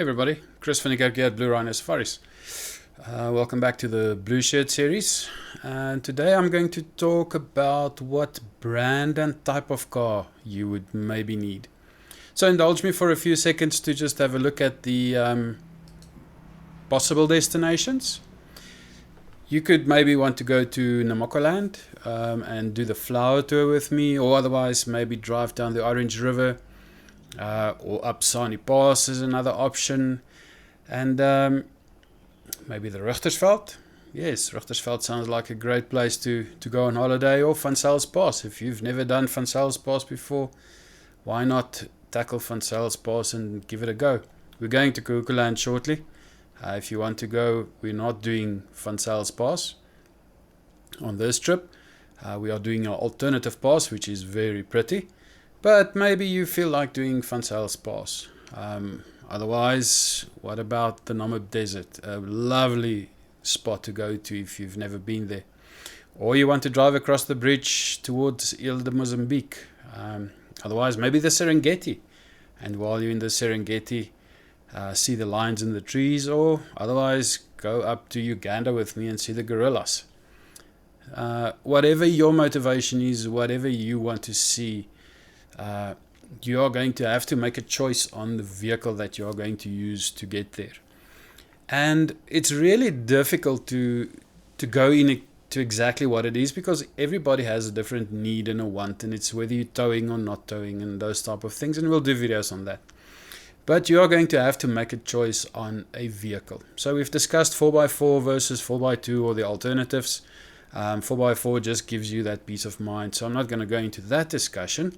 Hey everybody, Chris Finnegan here at Blue Rhino Safaris. Welcome back to the Blueshirt series. And today I'm going to talk about what brand and type of car you would maybe need. So indulge me for a few seconds to just have a look at the possible destinations. You could maybe want to go to Namaqualand and do the flower tour with me, or otherwise maybe drive down the Orange River. Or up Sani Pass is another option, and maybe the Richtersveld. Yes, Richtersveld sounds like a great place to go on holiday, or Van Sels Pass. If you've never done Van Sels Pass before, why not tackle Van Sels Pass and give it a go? We're going to Kukuland shortly. If you want to go, we're not doing Van Sels Pass on this trip. We are doing our alternative pass, which is very pretty. But maybe you feel like doing Van Sels Pass. Otherwise, what about the Namib Desert? A lovely spot to go to if you've never been there. Or you want to drive across the bridge towards Ile de Mozambique. Otherwise, maybe the Serengeti. And while you're in the Serengeti, see the lions in the trees. Or otherwise, go up to Uganda with me and see the gorillas. Whatever your motivation is, whatever you want to see, you are going to have to make a choice on the vehicle that you are going to use to get there. And it's really difficult to go into exactly what it is, because everybody has a different need and a want, and it's whether you're towing or not towing and those type of things, and we'll do videos on that. But you are going to have to make a choice on a vehicle. So we've discussed 4x4 versus 4x2 or the alternatives. 4x4 just gives you that peace of mind, so I'm not going to go into that discussion.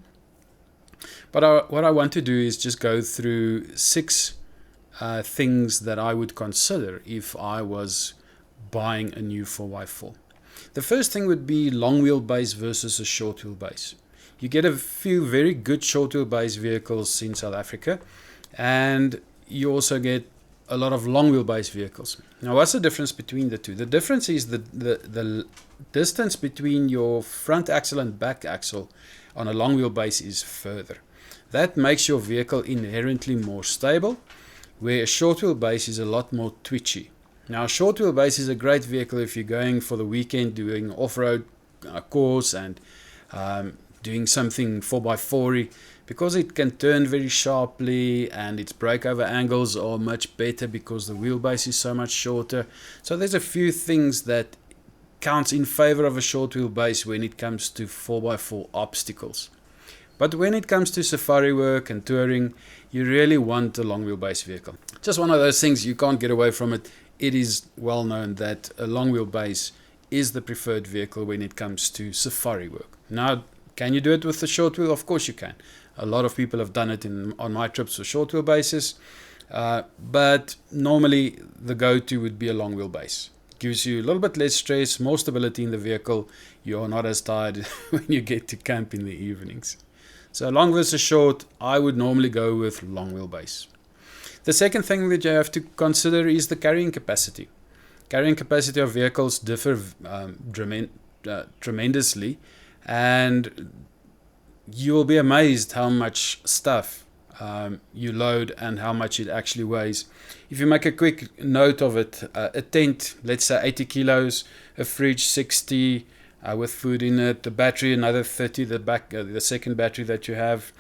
But what I want to do is just go through 6 things that I would consider if I was buying a new 4x4. The first thing would be long wheelbase versus a short wheelbase. You get a few very good short wheelbase vehicles in South Africa, and you also get a lot of long wheelbase vehicles. Now, what's the difference between the two? The difference is the distance between your front axle and back axle on a long wheelbase is further. That makes your vehicle inherently more stable, where a short wheelbase is a lot more twitchy. Now, a short wheelbase is a great vehicle if you're going for the weekend, doing off-road course and doing something 4x4-y, because it can turn very sharply and its breakover angles are much better because the wheelbase is so much shorter. So there's a few things that counts in favor of a short wheelbase when it comes to 4x4 obstacles. But when it comes to safari work and touring, you really want a long wheelbase vehicle. Just one of those things, you can't get away from it. It is well known that a long wheelbase is the preferred vehicle when it comes to safari work. Now, can you do it with the short wheel? Of course you can. A lot of people have done it on my trips with short wheelbases. But normally the go-to would be a long wheelbase. Gives you a little bit less stress, more stability in the vehicle. You're not as tired when you get to camp in the evenings. So long versus short, I would normally go with long wheelbase. The second thing that you have to consider is the carrying capacity. Carrying capacity of vehicles differ tremendously, and you will be amazed how much stuff you load and how much it actually weighs. If you make a quick note of it, a tent, let's say 80 kilos, a fridge 60 with food in it, the battery another 30, the second battery that you have,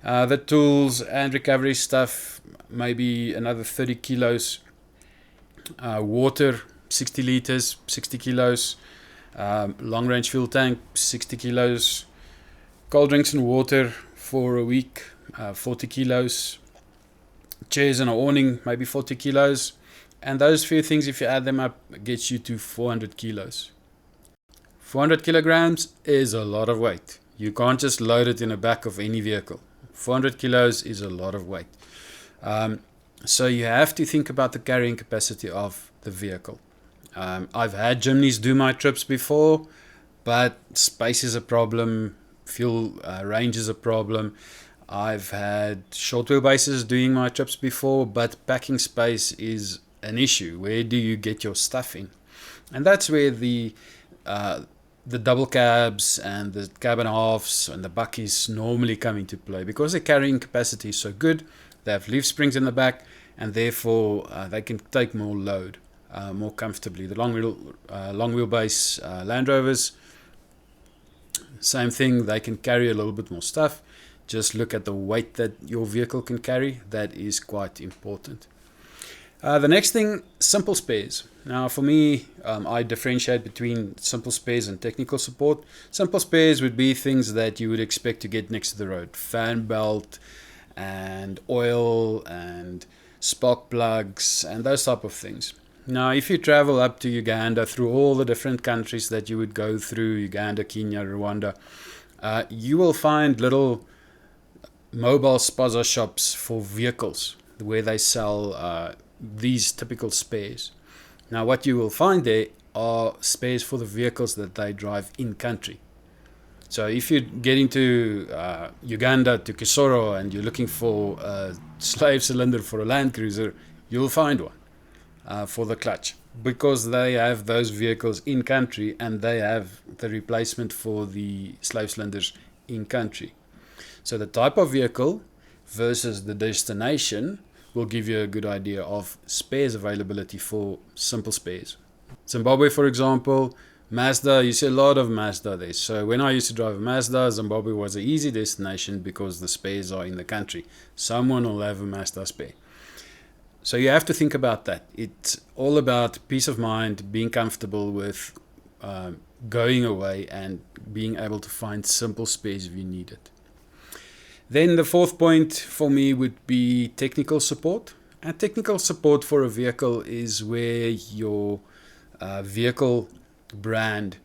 the tools and recovery stuff maybe another 30 kilos, water 60 liters, 60 kilos, long range fuel tank 60 kilos, cold drinks and water for a week, 40 kilos, chairs and an awning, maybe 40 kilos, and those few things, if you add them up, gets you to 400 kilos. 400 kilograms is a lot of weight. You can't just load it in the back of any vehicle. 400 kilos is a lot of weight. So you have to think about the carrying capacity of the vehicle. I've had Jimneys do my trips before, but space is a problem. Fuel range is a problem. I've had short wheelbases doing my trips before, but packing space is an issue. Where do you get your stuff in? And that's where the double cabs and the cab and halves and the buckies normally come into play, because the carrying capacity is so good. They have leaf springs in the back, and therefore they can take more load more comfortably. The long wheelbase Land Rovers, same thing, they can carry a little bit more stuff. Just look at the weight that your vehicle can carry. That is quite important. The next thing, simple spares. Now for me, I differentiate between simple spares and technical support. Simple spares would be things that you would expect to get next to the road. Fan belt and oil and spark plugs and those type of things. Now if you travel up to Uganda through all the different countries that you would go through, Uganda, Kenya, Rwanda, you will find little mobile spaza shops for vehicles where they sell these typical spares. Now what you will find there are spares for the vehicles that they drive in country. So if you get into Uganda to Kisoro and you're looking for a slave cylinder for a Land Cruiser, you'll find one for the clutch, because they have those vehicles in country and they have the replacement for the slave cylinders in country. So the type of vehicle versus the destination will give you a good idea of spares availability for simple spares. Zimbabwe, for example, Mazda, you see a lot of Mazda there. So when I used to drive a Mazda, Zimbabwe was an easy destination because the spares are in the country. Someone will have a Mazda spare. So you have to think about that. It's all about peace of mind, being comfortable with going away and being able to find simple spares if you need it. Then the fourth point for me would be technical support. And technical support for a vehicle is where your vehicle brand,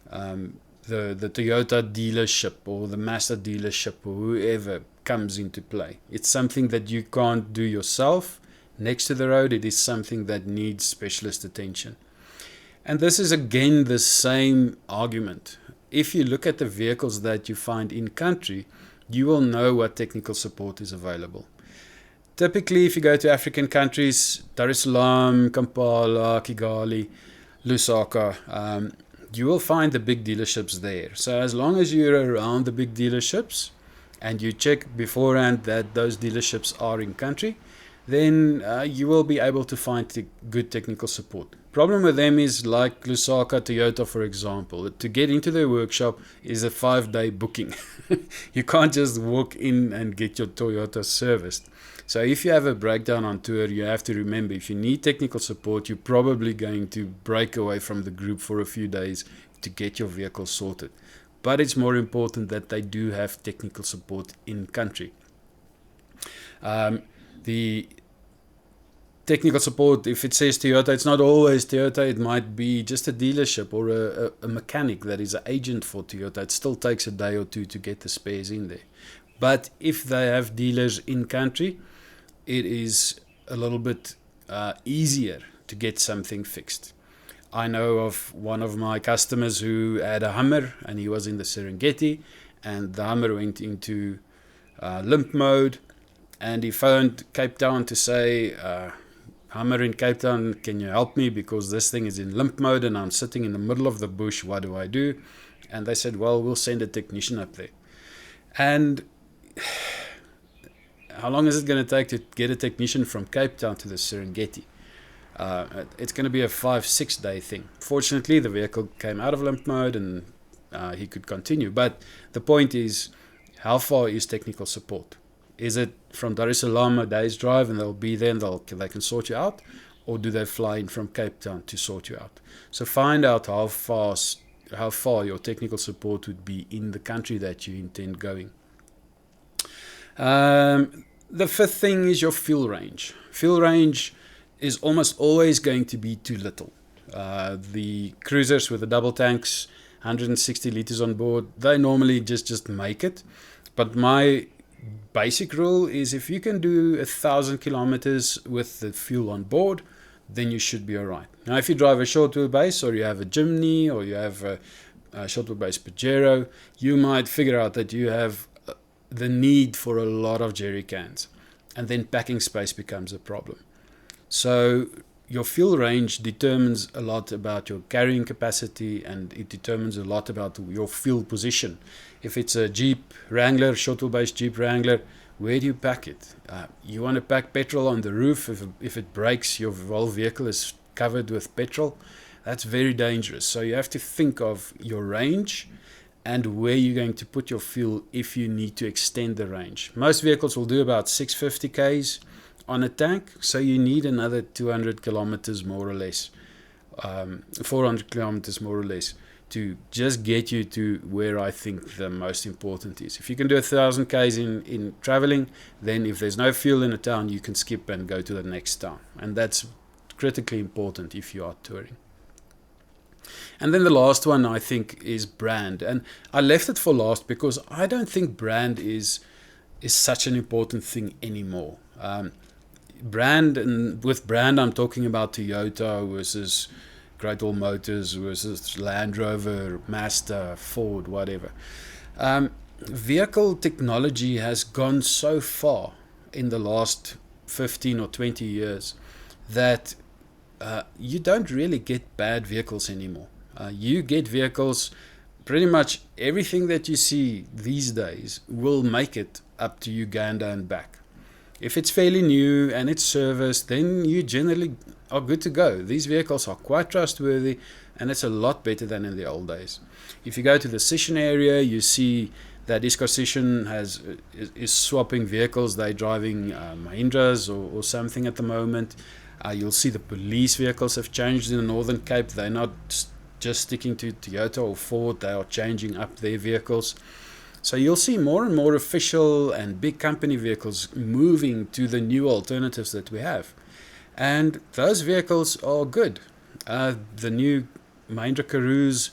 the Toyota dealership or the Mazda dealership or whoever comes into play. It's something that you can't do yourself next to the road. It is something that needs specialist attention. And this is again the same argument. If you look at the vehicles that you find in country, you will know what technical support is available. Typically, if you go to African countries, Dar es Salaam, Kampala, Kigali, Lusaka, you will find the big dealerships there. So as long as you're around the big dealerships and you check beforehand that those dealerships are in country, then you will be able to find good technical support. Problem with them is like Lusaka, Toyota, for example. To get into their workshop is a 5-day booking. You can't just walk in and get your Toyota serviced. So if you have a breakdown on tour, you have to remember, if you need technical support, you're probably going to break away from the group for a few days to get your vehicle sorted. But it's more important that they do have technical support in country. The technical support, if it says Toyota, it's not always Toyota. It might be just a dealership or a mechanic that is an agent for Toyota. It still takes a day or two to get the spares in there. But if they have dealers in country, it is a little bit easier to get something fixed. I know of one of my customers who had a Hummer and he was in the Serengeti, and the Hummer went into limp mode, and he phoned Cape Town to say, Hummer in Cape Town, can you help me, because this thing is in limp mode and I'm sitting in the middle of the bush. What do I do? And they said, well, we'll send a technician up there. And how long is it going to take to get a technician from Cape Town to the Serengeti? It's going to be a 5-6 day thing. Fortunately, the vehicle came out of limp mode and he could continue. But the point is, how far is technical support? Is it from Dar es Salaam a day's drive and they'll be there and they can sort you out? Or do they fly in from Cape Town to sort you out? So find out how far your technical support would be in the country that you intend going. The fifth thing is your fuel range. Fuel range is almost always going to be too little. The cruisers with the double tanks, 160 liters on board, they normally just make it. But my basic rule is if you can do 1,000 kilometers with the fuel on board, then you should be all right. Now, if you drive a short wheelbase or you have a Jimny or you have a short wheelbase Pajero, you might figure out that you have the need for a lot of jerry cans, and then packing space becomes a problem. So your fuel range determines a lot about your carrying capacity, and it determines a lot about your fuel position. If it's a Jeep Wrangler, short wheelbase Jeep Wrangler, where do you pack it? You want to pack petrol on the roof. If it breaks, your whole vehicle is covered with petrol. That's very dangerous. So you have to think of your range and where you're going to put your fuel if you need to extend the range. Most vehicles will do about 650 k's on a tank, so you need another 200 kilometers more or less, 400 kilometers more or less, to just get you to where I think the most important is. If you can do 1,000 k's in traveling, then if there's no fuel in a town, you can skip and go to the next town. And that's critically important if you are touring. And then the last one, I think, is brand. And I left it for last because I don't think brand is such an important thing anymore. Brand, and with brand I'm talking about Toyota versus Great Wall Motors versus Land Rover, Mazda, Ford, whatever. Vehicle technology has gone so far in the last 15 or 20 years that you don't really get bad vehicles anymore. You get vehicles, pretty much everything that you see these days will make it up to Uganda and back. If it's fairly new and it's serviced, then you generally are good to go. These vehicles are quite trustworthy, and it's a lot better than in the old days. If you go to the Sishen area, you see that Iscar Sishen is swapping vehicles. They're driving Mahindras or something at the moment. You'll see the police vehicles have changed in the Northern Cape. They're not just sticking to Toyota or Ford. They are changing up their vehicles. So you'll see more and more official and big company vehicles moving to the new alternatives that we have. And those vehicles are good. The new Mahindra Karoos,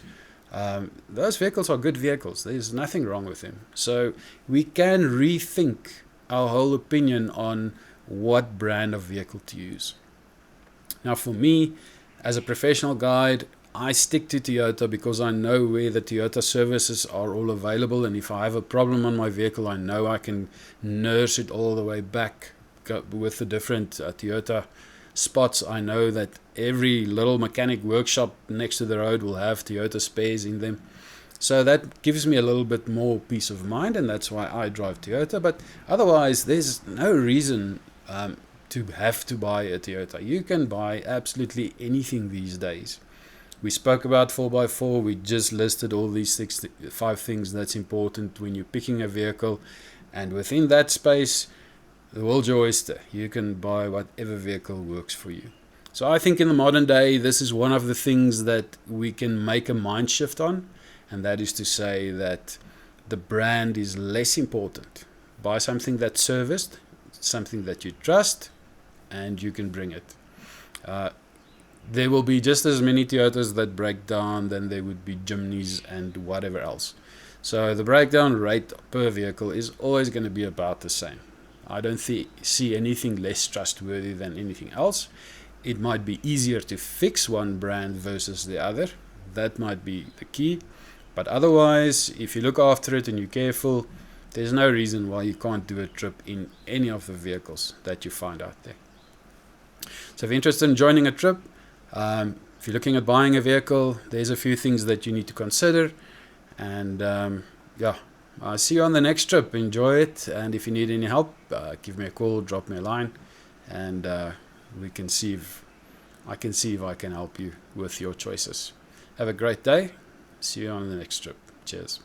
those vehicles are good vehicles. There's nothing wrong with them. So we can rethink our whole opinion on what brand of vehicle to use. Now for me, as a professional guide, I stick to Toyota because I know where the Toyota services are all available, and if I have a problem on my vehicle, I know I can nurse it all the way back with the different Toyota spots. I know that every little mechanic workshop next to the road will have Toyota spares in them. So that gives me a little bit more peace of mind, and that's why I drive Toyota. But otherwise, there's no reason to have to buy a Toyota. You can buy absolutely anything these days. We spoke about 4x4. We just listed all these 5 things that's important when you're picking a vehicle. And within that space, the world's your oyster. You can buy whatever vehicle works for you. So I think in the modern day, this is one of the things that we can make a mind shift on. And that is to say that the brand is less important. Buy something that's serviced, something that you trust, and you can bring it. There will be just as many Toyotas that break down than there would be Jimneys and whatever else. So the breakdown rate per vehicle is always going to be about the same. I don't see anything less trustworthy than anything else. It might be easier to fix one brand versus the other. That might be the key. But otherwise, if you look after it and you're careful, there's no reason why you can't do a trip in any of the vehicles that you find out there. So if you're interested in joining a trip, if you're looking at buying a vehicle, there's a few things that you need to consider. And I'll see you on the next trip. Enjoy it. And if you need any help, give me a call, drop me a line, and we can see if I can help you with your choices. Have a great day. See you on the next trip. Cheers.